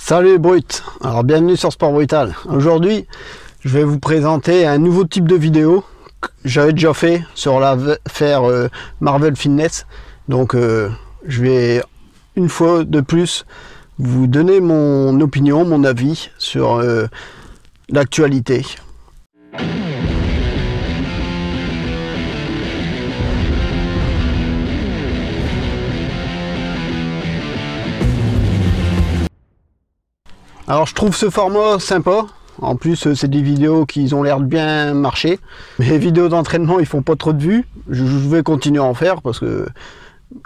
Salut Brut, alors bienvenue sur Sport Brutal. Aujourd'hui je vais vous présenter un nouveau type de vidéo que j'avais déjà fait sur l'affaire Marvel Fitness. Donc je vais une fois de plus vous donner mon opinion, mon avis sur l'actualité. Alors je trouve ce format sympa, en plus c'est des vidéos qui ont l'air de bien marcher. Mes vidéos d'entraînement ils font pas trop de vues, je vais continuer à en faire parce que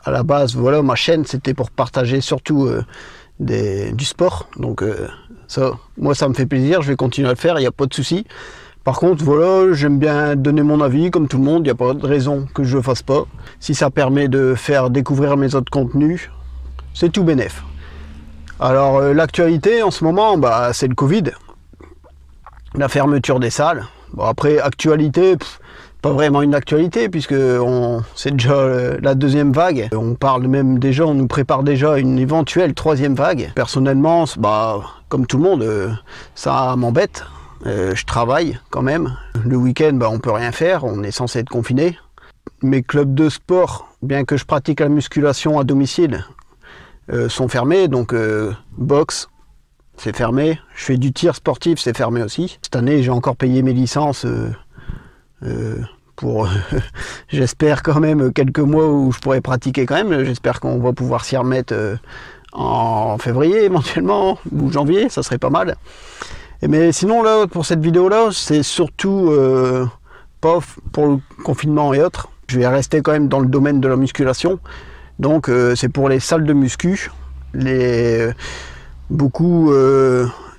à la base voilà ma chaîne c'était pour partager surtout du sport. Donc ça, moi ça me fait plaisir, je vais continuer à le faire, il n'y a pas de souci. Par contre voilà, j'aime bien donner mon avis comme tout le monde, il n'y a pas de raison que je ne le fasse pas. Si ça permet de faire découvrir mes autres contenus, c'est tout bénef. Alors l'actualité en ce moment, c'est le Covid, la fermeture des salles. Bon après actualité, pas vraiment une actualité puisque c'est déjà la deuxième vague. On parle même déjà, on nous prépare déjà une éventuelle troisième vague. Personnellement, comme tout le monde, ça m'embête. Je travaille quand même. Le week-end, on peut rien faire, on est censé être confiné. Mes clubs de sport, bien que je pratique la musculation à domicile, sont fermés, donc boxe c'est fermé, je fais du tir sportif, c'est fermé aussi. Cette année j'ai encore payé mes licences pour j'espère quand même quelques mois où je pourrais pratiquer quand même. J'espère qu'on va pouvoir s'y remettre en février éventuellement ou janvier, ça serait pas mal. Mais sinon là pour cette vidéo là c'est surtout pas pour le confinement et autres. Je vais rester quand même dans le domaine de la musculation. Donc c'est pour les salles de muscu. Beaucoup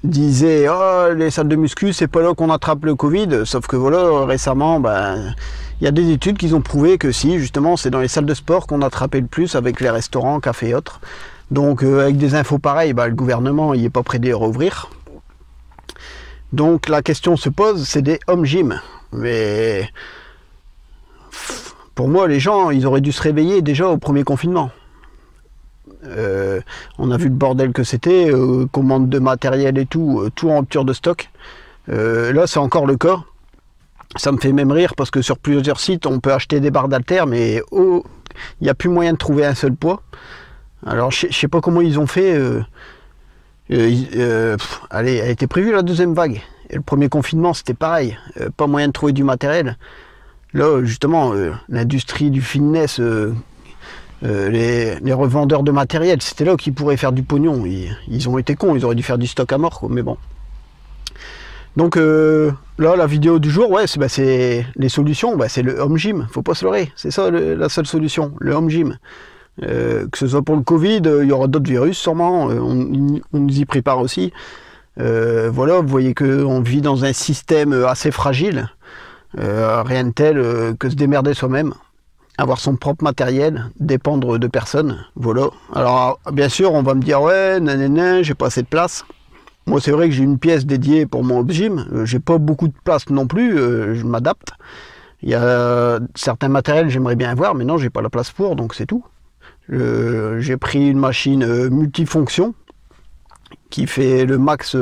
disaient oh, les salles de muscu c'est pas là qu'on attrape le Covid, sauf que voilà récemment y a des études qui ont prouvé que si justement c'est dans les salles de sport qu'on attrapait le plus avec les restaurants, cafés et autres. Donc avec des infos pareilles, le gouvernement il est pas prêt de les rouvrir. Donc la question se pose, c'est des home gym. Mais pour moi, les gens, ils auraient dû se réveiller déjà au premier confinement. On a vu le bordel que c'était, commande de matériel et tout, tout en rupture de stock. Là, c'est encore le cas. Ça me fait même rire parce que sur plusieurs sites, on peut acheter des barres d'haltères, mais il n'y a plus moyen de trouver un seul poids. Alors, je ne sais pas comment ils ont fait. Allez, elle était prévue la deuxième vague. Et le premier confinement, c'était pareil. Pas moyen de trouver du matériel. Là, justement, l'industrie du fitness, les revendeurs de matériel, c'était là qu'ils pourraient faire du pognon. Ils ont été cons, ils auraient dû faire du stock à mort, quoi, mais bon. Donc là, la vidéo du jour, ouais, c'est les solutions, c'est le home gym, faut pas se leurrer. C'est ça la seule solution, le home gym. Que ce soit pour le Covid, il y aura d'autres virus sûrement, on nous y prépare aussi. Voilà, vous voyez qu'on vit dans un système assez fragile. Rien de tel que se démerder soi-même, avoir son propre matériel, dépendre de personne, voilà. Alors bien sûr on va me dire ouais nanana, j'ai pas assez de place. Moi c'est vrai que j'ai une pièce dédiée pour mon home gym, j'ai pas beaucoup de place non plus, je m'adapte. Il y a certains matériels j'aimerais bien avoir mais non j'ai pas la place pour, donc c'est tout. J'ai pris une machine multifonction qui fait le max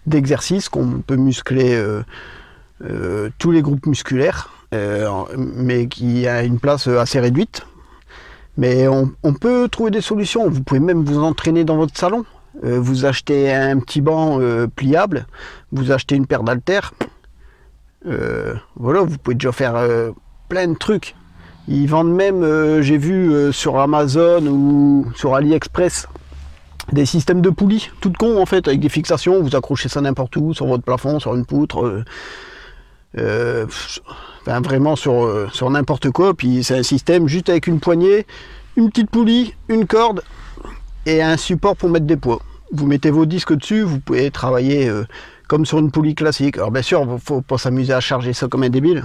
d'exercices, qu'on peut muscler tous les groupes musculaires, mais qui a une place assez réduite. Mais on peut trouver des solutions. Vous pouvez même vous entraîner dans votre salon. Vous achetez un petit banc pliable, vous achetez une paire d'haltères. Voilà, vous pouvez déjà faire plein de trucs. Ils vendent même, j'ai vu sur Amazon ou sur AliExpress, des systèmes de poulies, toutes cons en fait, avec des fixations. Vous accrochez ça n'importe où, sur votre plafond, sur une poutre. Vraiment sur n'importe quoi, puis c'est un système juste avec une poignée, une petite poulie, une corde et un support pour mettre des poids. Vous mettez vos disques dessus, vous pouvez travailler comme sur une poulie classique. Alors bien sûr, il ne faut pas s'amuser à charger ça comme un débile,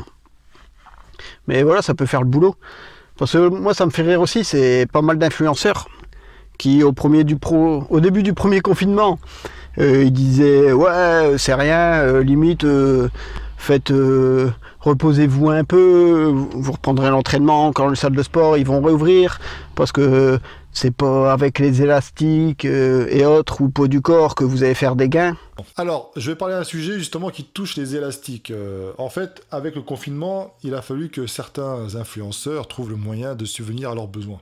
mais voilà, ça peut faire le boulot. Parce que moi ça me fait rire aussi, c'est pas mal d'influenceurs qui au début du premier confinement ils disaient ouais c'est rien, limite faites reposez-vous un peu, vous reprendrez l'entraînement quand les salles de sport ils vont réouvrir, parce que c'est pas avec les élastiques et autres ou poids du corps que vous allez faire des gains. Alors, je vais parler d'un sujet justement qui touche les élastiques. En fait, avec le confinement, il a fallu que certains influenceurs trouvent le moyen de subvenir à leurs besoins.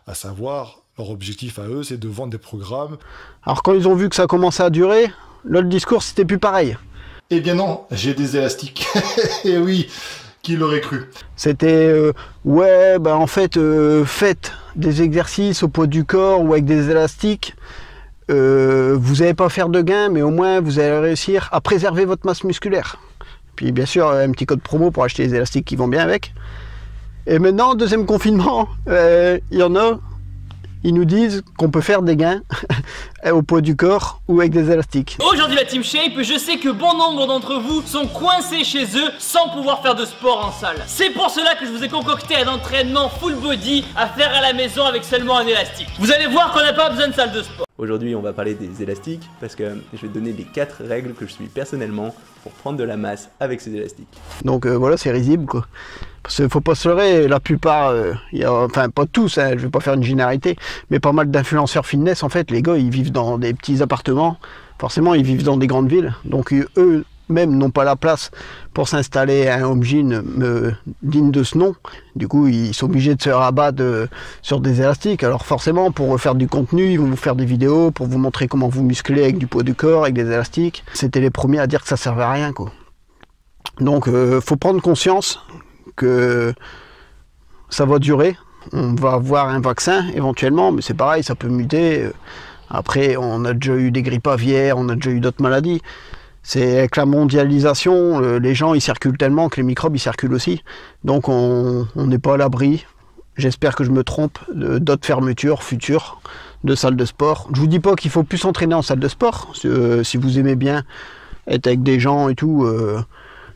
À savoir, leur objectif à eux, c'est de vendre des programmes. Alors quand ils ont vu que ça commençait à durer, là le discours c'était plus pareil. Eh bien non, j'ai des élastiques. Et oui, qui l'aurait cru? C'était, ouais, bah en fait, faites des exercices au poids du corps ou avec des élastiques. Vous n'allez pas faire de gains, mais au moins vous allez réussir à préserver votre masse musculaire. Puis bien sûr, un petit code promo pour acheter les élastiques qui vont bien avec. Et maintenant, deuxième confinement, il y en a, ils nous disent qu'on peut faire des gains au poids du corps ou avec des élastiques. Aujourd'hui la Team Shape, je sais que bon nombre d'entre vous sont coincés chez eux sans pouvoir faire de sport en salle. C'est pour cela que je vous ai concocté un entraînement full body à faire à la maison avec seulement un élastique. Vous allez voir qu'on n'a pas besoin de salle de sport. Aujourd'hui, on va parler des élastiques parce que je vais te donner les 4 règles que je suis personnellement pour prendre de la masse avec ces élastiques. Donc voilà, c'est risible quoi. Parce qu'il faut pas se leurrer, la plupart, enfin pas tous, hein, je vais pas faire une généralité, mais pas mal d'influenceurs fitness, en fait, les gars, ils vivent dans des petits appartements, forcément ils vivent dans des grandes villes, donc eux-mêmes n'ont pas la place pour s'installer un home gym digne de ce nom. Du coup, ils sont obligés de se rabattre sur des élastiques. Alors forcément, pour faire du contenu, ils vont vous faire des vidéos pour vous montrer comment vous muscler avec du poids du corps, avec des élastiques. C'était les premiers à dire que ça servait à rien, quoi. Donc, faut prendre conscience que ça va durer. On va avoir un vaccin éventuellement, mais c'est pareil, ça peut muter. Après, on a déjà eu des grippes aviaires, on a déjà eu d'autres maladies. C'est avec la mondialisation, les gens ils circulent tellement que les microbes ils circulent aussi. Donc on n'est pas à l'abri. J'espère que je me trompe d'autres fermetures futures de salles de sport. Je vous dis pas qu'il faut plus s'entraîner en salle de sport. Si vous aimez bien être avec des gens et tout,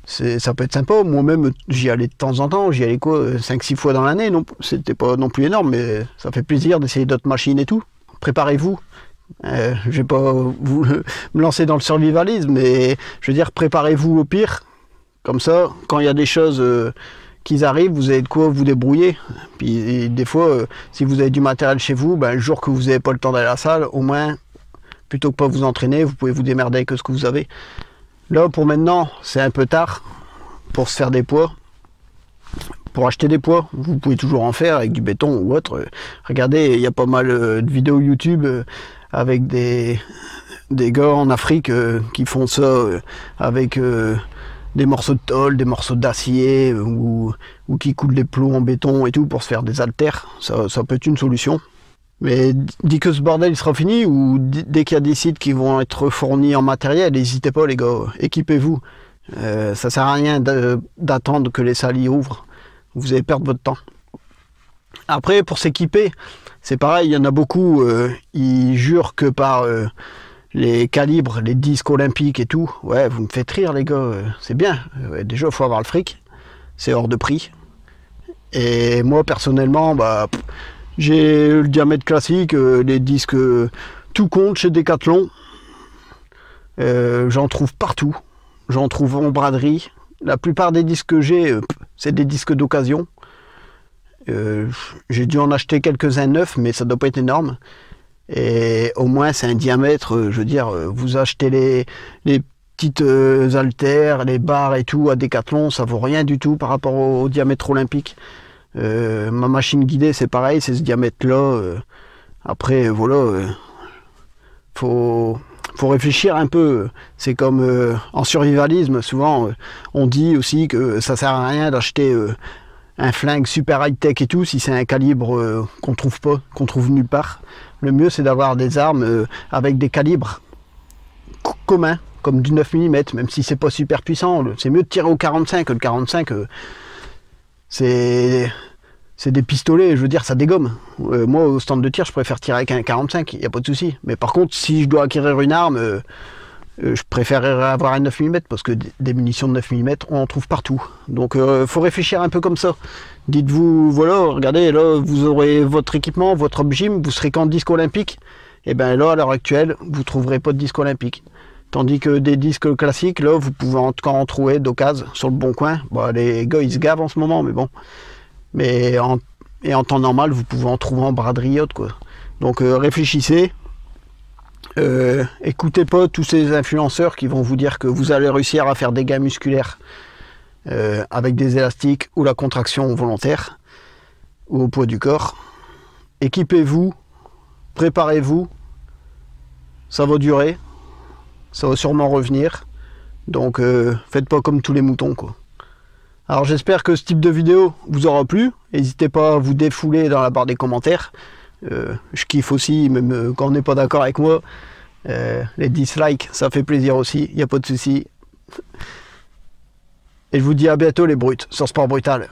ça peut être sympa. Moi-même j'y allais de temps en temps. J'y allais quoi, 5-6 fois dans l'année. C'était pas non plus énorme, mais ça fait plaisir d'essayer d'autres machines et tout. Préparez-vous. Je vais pas me lancer dans le survivalisme, mais je veux dire, préparez-vous au pire. Comme ça, quand il y a des choses qui arrivent, vous avez de quoi vous débrouiller. Puis des fois, si vous avez du matériel chez vous, ben, le jour que vous n'avez pas le temps d'aller à la salle, au moins, plutôt que pas vous entraîner, vous pouvez vous démerder avec ce que vous avez. Là, pour maintenant, c'est un peu tard pour se faire des poids. Pour acheter des poids, vous pouvez toujours en faire avec du béton ou autre. Regardez, il y a pas mal de vidéos YouTube avec des gars en Afrique qui font ça avec des morceaux de tôle, des morceaux d'acier ou qui coulent des plots en béton et tout pour se faire des haltères. Ça peut être une solution. Mais dès que ce bordel il sera fini ou dès qu'il y a des sites qui vont être fournis en matériel, n'hésitez pas les gars, équipez-vous. Ça sert à rien d'attendre que les salles y ouvrent. Vous allez perdre votre temps. Après, pour s'équiper, c'est pareil, il y en a beaucoup, ils jurent que par les calibres, les disques olympiques et tout, ouais, vous me faites rire les gars, c'est bien. Déjà, il faut avoir le fric, c'est hors de prix. Et moi, personnellement, bah, j'ai le diamètre classique, les disques, tout compte chez Decathlon. J'en trouve partout, j'en trouve en braderie. La plupart des disques que j'ai, c'est des disques d'occasion. J'ai dû en acheter quelques-uns neufs, mais ça doit pas être énorme. Et au moins, c'est un diamètre, je veux dire, vous achetez les petites haltères, les barres et tout à Decathlon, ça vaut rien du tout par rapport au diamètre olympique. Ma machine guidée, c'est pareil, c'est ce diamètre-là. Après, voilà, faut réfléchir un peu. C'est comme en survivalisme, souvent on dit aussi que ça sert à rien d'acheter un flingue super high-tech et tout si c'est un calibre qu'on trouve pas, qu'on trouve nulle part. Le mieux c'est d'avoir des armes avec des calibres communs, comme du 9 mm, même si c'est pas super puissant. C'est mieux de tirer au 45, que le 45 c'est des pistolets, je veux dire, ça dégomme. Moi, au stand de tir, je préfère tirer avec un 45, il n'y a pas de souci. Mais par contre, si je dois acquérir une arme, je préférerais avoir un 9 mm, parce que des munitions de 9 mm, on en trouve partout. Donc, faut réfléchir un peu comme ça. Dites-vous, voilà, regardez, là, vous aurez votre équipement, votre gym, vous serez qu'en disque olympique. Et bien là, à l'heure actuelle, vous ne trouverez pas de disque olympique. Tandis que des disques classiques, là, vous pouvez encore en trouver d'occasion sur le bon coin. Bon, les gars, ils se gavent en ce moment, mais bon. Mais en temps normal, vous pouvez en trouver en braderie haute, quoi. Donc réfléchissez. Écoutez pas tous ces influenceurs qui vont vous dire que vous allez réussir à faire des gains musculaires avec des élastiques ou la contraction volontaire ou au poids du corps. Équipez-vous, préparez-vous, ça va durer, ça va sûrement revenir, donc faites pas comme tous les moutons quoi. Alors j'espère que ce type de vidéo vous aura plu, n'hésitez pas à vous défouler dans la barre des commentaires. Je kiffe aussi, même quand on n'est pas d'accord avec moi, les dislikes, ça fait plaisir aussi, il n'y a pas de souci. Et je vous dis à bientôt les brutes, sur Sport Brutal.